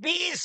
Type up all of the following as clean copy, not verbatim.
20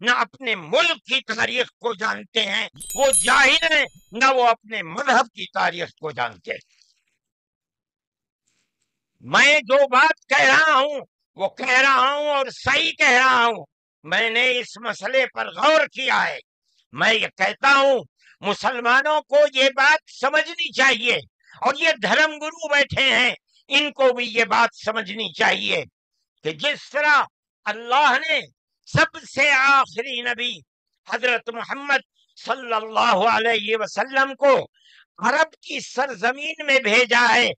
نہ اپنے ملک کی تاریخ کو جانتے ہیں، وہ جاہل ہیں، نہ وہ اپنے مذہب کی تاریخ کو جانتے ہیں۔ میں جو بات کہہ رہا ہوں وہ کہہ رہا ہوں اور صحیح کہہ رہا ہوں، میں نے اس مسئلے پر غور کیا ہے۔ میں یہ کہتا ہوں مسلمانوں کو یہ بات سمجھنی چاہیے، اور یہ دھرم گرو بیٹھے ہیں ان کو بھی یہ بات سمجھنی چاہیے کہ جس طرح اللہ نے سب سے آخری نبی حضرت محمد صلی اللہ علیہ وسلم کو عرب کی سرزمین میں بھیجا ہے،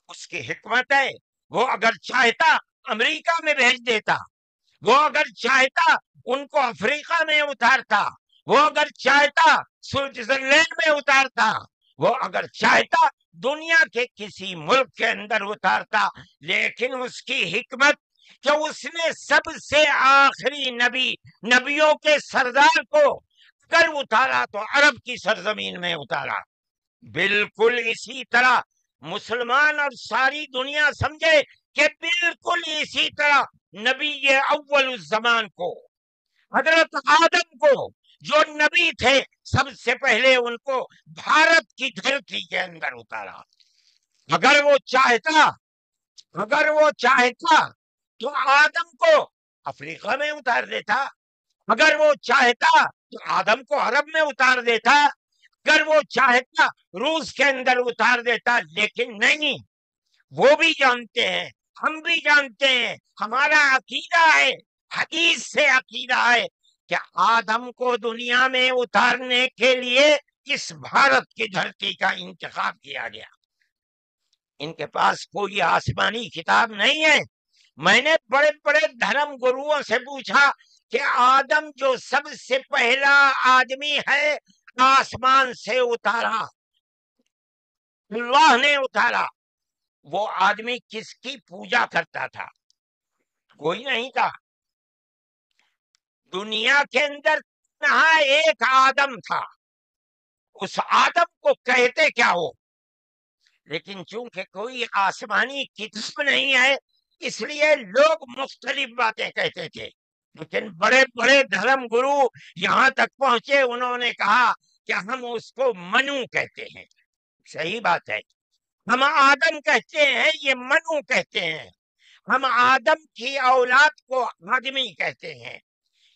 اس کی حکمت ہے، وہ اگر چاہتا امریکہ میں بھیج دیتا، وہ اگر چاہتا ان کو افریقہ میں اتارتا، وہ اگر چاہتا سوئٹزرلینڈ میں اتارتا، وہ اگر چاہتا دنیا کے کسی ملک کے اندر اتارتا، لیکن اس کی حکمت کہ اس نے سب سے آخری نبی، نبیوں کے سردار کو اگر اتارا تو عرب کی سرزمین میں اتارا۔ بالکل اسی طرح مسلمان اور ساری دنیا سمجھے کہ بالکل اسی طرح نبی اول الزمان کو، حضرت آدم کو جو نبی تھے، سب سے پہلے ان کو بھارت کی دھرتی کے اندر اتارا۔ اگر وہ چاہتا تو آدم کو افریقہ میں اتار دیتا، اگر وہ چاہتا تو آدم کو عرب میں اتار دیتا، اگر وہ چاہتا روس کے اندر اتار دیتا، لیکن نہیں۔ وہ بھی جانتے ہیں، ہم بھی جانتے ہیں، ہمارا عقیدہ ہے، حدیث سے عقیدہ ہے کہ آدم کو دنیا میں اتارنے کے لیے اس بھارت کی دھرتی کا انتخاب کیا گیا۔ ان کے پاس کوئی آسمانی کتاب نہیں ہے۔ میں نے بڑے بڑے دھرم گروؤں سے پوچھا کہ آدم جو سب سے پہلا آدمی ہے آسمان سے اتارا، اللہ نے اتارا، وہ آدمی کس کی پوجا کرتا تھا؟ کوئی نہیں تھا۔ دنیا کے اندر یہاں ایک آدم تھا، اس آدم کو کہتے کیا ہو؟ لیکن چونکہ کوئی آسمانی کتاب نہیں ہے، اس لیے لوگ مختلف باتیں کہتے تھے۔ لیکن بڑے بڑے دھرم گرو یہاں تک پہنچے، انہوں نے کہا کہ ہم اس کو منو کہتے ہیں۔ صحیح بات ہے، ہم آدم کہتے ہیں، یہ منو کہتے ہیں۔ ہم آدم کی اولاد کو آدمی کہتے ہیں،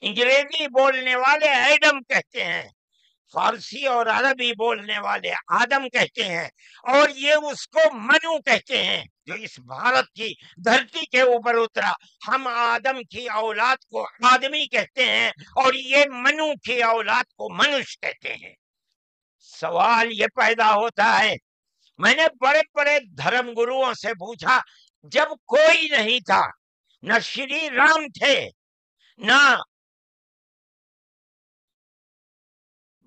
انگریزی بولنے والے ایڈم کہتے ہیں، فارسی اور عربی بولنے والے آدم کہتے ہیں، اور یہ اس کو منو کہتے ہیں جو اس بھارت کی دھرتی کے اوپر اترا۔ ہم آدم کی اولاد کو آدمی کہتے ہیں اور یہ منو کی اولاد کو منش کہتے ہیں۔ سوال یہ پیدا ہوتا ہے، میں نے بڑے بڑے دھرم گروؤں سے پوچھا، جب کوئی نہیں تھا، نہ شری رام تھے، نہ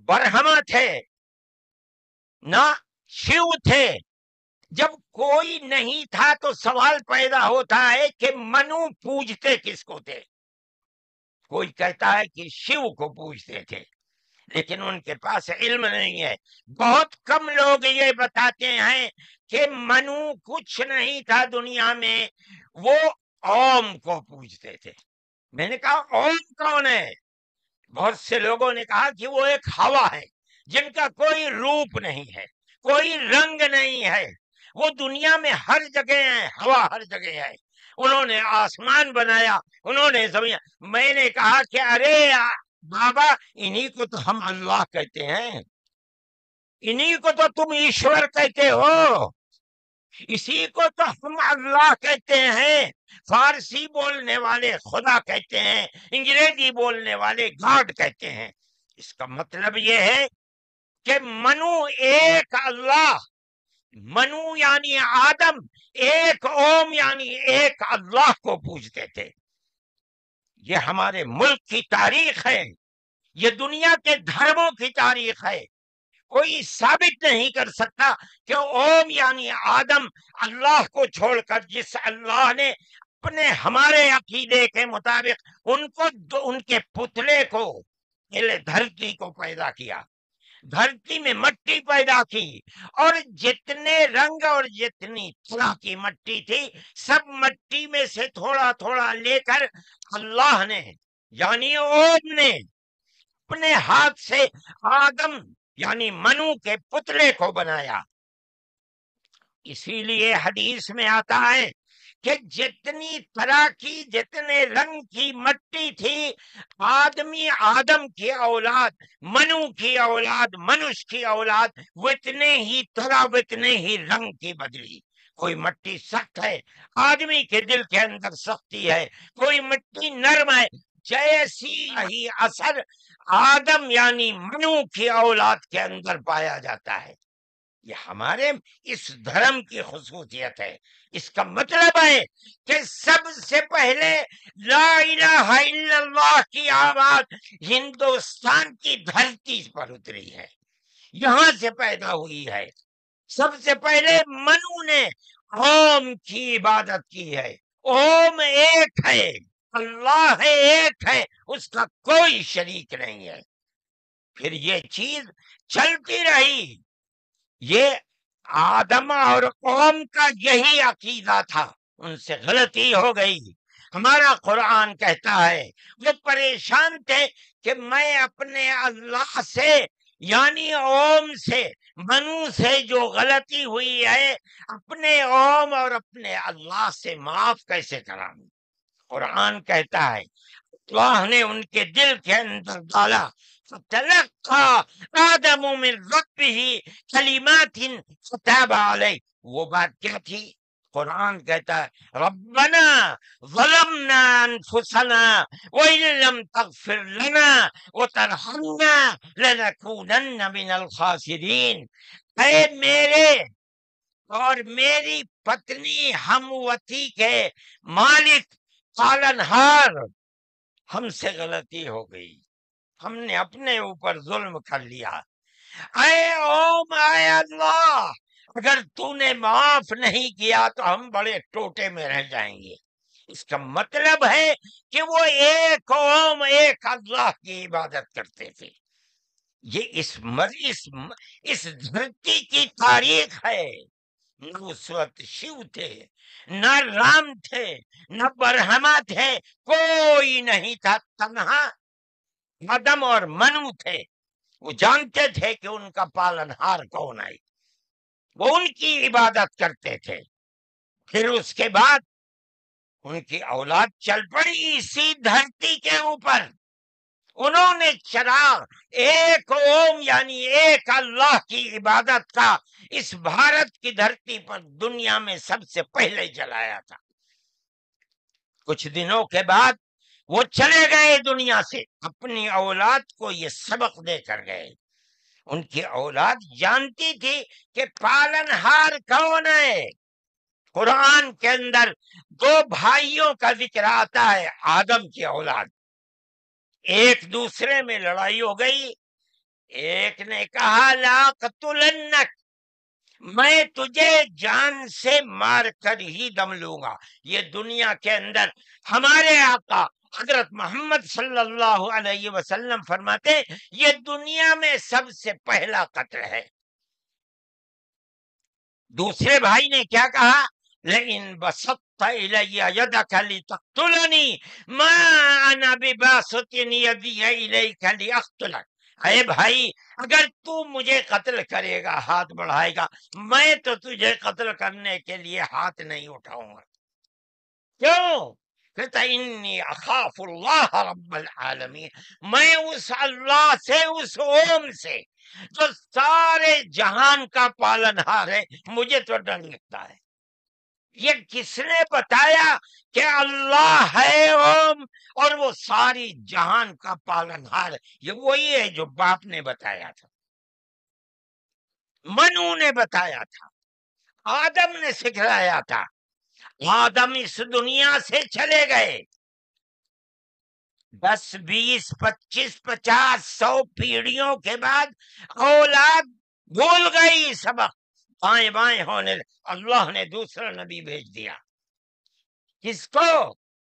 برہما تھے، نہ شیو تھے، جب کوئی نہیں تھا تو سوال پیدا ہوتا ہے کہ منو پوجتے کس کو تھے؟ کوئی کہتا ہے کہ شیو کو پوجتے تھے، لیکن ان کے پاس علم نہیں ہے۔ بہت کم لوگ یہ بتاتے ہیں کہ منو کچھ نہیں تھا دنیا میں، وہ اوم کو پوجتے تھے۔ میں نے کہا اوم کون ہے؟ بہت سے لوگوں نے کہا کہ وہ ایک ہوا ہے جن کا کوئی روپ نہیں ہے، کوئی رنگ نہیں ہے، وہ دنیا میں ہر جگہ ہے، ہوا ہر جگہ ہے۔ انہوں نے آسمان بنایا، انہوں نے زمین۔ میں نے کہا کہ ارے بابا، انہی کو تو ہم اللہ کہتے ہیں، انہی کو تو تم ایشور کہتے ہو، اسی کو تو ہم اللہ کہتے ہیں۔ فارسی بولنے والے خدا کہتے ہیں، انگریزی بولنے والے گاڈ کہتے ہیں۔ اس کا مطلب یہ ہے کہ منو ایک اللہ، منو یعنی آدم، ایک اوم یعنی ایک اللہ کو پوجتے تھے۔ یہ ہمارے ملک کی تاریخ ہے، یہ دنیا کے دھرموں کی تاریخ ہے۔ کوئی ثابت نہیں کر سکتا کہ اوم یعنی آدم اللہ کو چھوڑ کر جس اللہ نے اپنے ہمارے عقیدے کے مطابق ان کے پتلے کو، دھرتی کو پیدا کیا، دھرتی میں مٹی پیدا کی، اور جتنے رنگ اور جتنی طرح کی مٹی تھی، سب مٹی میں سے تھوڑا تھوڑا لے کر اللہ نے یعنی اوم نے اپنے ہاتھ سے آدم یعنی منو کے پتلے کو بنایا. اسی لیے حدیث میں آتا ہے کہ جتنی طرح کی جتنے رنگ کی مٹی تھی آدم کی اولاد، منو کی اولاد، منش کی اولاد اتنے ہی طرح اتنے ہی رنگ کی بدلی. کوئی مٹی سخت ہے، آدمی کے دل کے اندر سختی ہے، کوئی مٹی نرم ہے، جیسی ہی اثر آدم یعنی منو کی اولاد کے اندر پایا جاتا ہے. یہ ہمارے اس دھرم کی خصوصیت ہے. اس کا مطلب ہے کہ سب سے پہلے لا الہ الا اللہ کی آواز ہندوستان کی دھرتی پر اتری ہے، یہاں سے پیدا ہوئی ہے. سب سے پہلے منو نے اوم کی عبادت کی ہے. اوم ایک ہے، اللہ ایک ہے، اس کا کوئی شریک نہیں ہے. پھر یہ چیز چلتی رہی. یہ آدم اور قوم کا یہی عقیدہ تھا، ان سے غلطی ہو گئی. ہمارا قرآن کہتا ہے وہ پریشان تھے کہ میں اپنے اللہ سے یعنی اوم سے منو سے جو غلطی ہوئی ہے اپنے اوم اور اپنے اللہ سے معاف کیسے کراؤں. قرآن کہتا ہے اللہ نے ان کے دل کے اندر ڈالا. فتلقى آدم من ربه کلمات فتاب علیہ. وہ بات کیا تھی؟ قرآن کہتا ہے ربنا ظلمنا انفسنا وإن لم تغفر لنا وترحمنا لنكونن من الخاسرین. اے میرے اور میری پتنی ہم وتی کے مالک پالنہار، ہم سے غلطی ہو گئی، ہم نے اپنے اوپر ظلم کر لیا. اے اوم، اے اللہ، اگر تو نے معاف نہیں کیا تو ہم بڑے ٹوٹے میں رہ جائیں گے. اس کا مطلب ہے کہ وہ ایک اوم ایک اللہ کی عبادت کرتے تھے. یہ اس دھرتی کی تاریخ ہے. نہ اس وقت شیو تھے، نہ رام تھے، نہ برہما تھے، کوئی نہیں تھا. تنہا آدم اور منو تھے. وہ جانتے تھے کہ ان کا پالنہار کون ہے، وہ ان کی عبادت کرتے تھے. پھر اس کے بعد ان کی اولاد چل پڑی اسی دھرتی کے اوپر. انہوں نے چراغ ایک اوم یعنی ایک اللہ کی عبادت کا اس بھارت کی دھرتی پر دنیا میں سب سے پہلے جلایا تھا. کچھ دنوں کے بعد وہ چلے گئے دنیا سے، اپنی اولاد کو یہ سبق دے کر گئے. ان کی اولاد جانتی تھی کہ پالنہار کون ہے. قرآن کے اندر دو بھائیوں کا ذکر آتا ہے، آدم کی اولاد. ایک دوسرے میں لڑائی ہو گئی. ایک نے کہا لا قتلنک، میں تجھے جان سے مار کر ہی دم لوں گا. یہ دنیا کے اندر ہمارے آقا حضرت محمد صلی اللہ علیہ وسلم فرماتے یہ دنیا میں سب سے پہلا قتل ہے. دوسرے بھائی نے کیا کہا؟ لئن بسطت الی یدک لتقتلنی ما انا بباسط یدی الیک لاقتلک. اے بھائی، اگر تو مجھے قتل کرے گا، ہاتھ بڑھائے گا، میں تو تجھے قتل کرنے کے لیے ہاتھ نہیں اٹھاؤں گا. کیوں؟ کہتا انی اخاف اللہ رب العالمین، میں اس اللہ سے، اس اوم سے جو سارے جہان کا پالنہار ہے، مجھے تو ڈر لگتا ہے. یہ کس نے بتایا کہ اللہ ہے اوم اور وہ ساری جہان کا پالنہار ہے؟ یہ وہی ہے جو باپ نے بتایا تھا، منو نے بتایا تھا، آدم نے سکھلایا تھا. آدم اس دنیا سے چلے گئے، 10 20 25 50 100 پیڑھیوں کے بعد اولاد بھول گئی سبق، بائیں بائیں ہونے. اللہ نے دوسرا نبی بھیج دیا. کس کو؟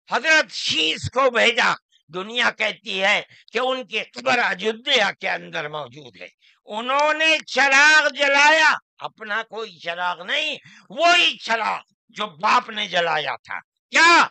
حضرت شیس کو بھیجا. دنیا کہتی ہے کہ ان کی قبر اجودھیا کے اندر موجود ہے. انہوں نے چراغ جلایا، اپنا کوئی چراغ نہیں، وہی چراغ جو باپ نے جلایا تھا. کیا؟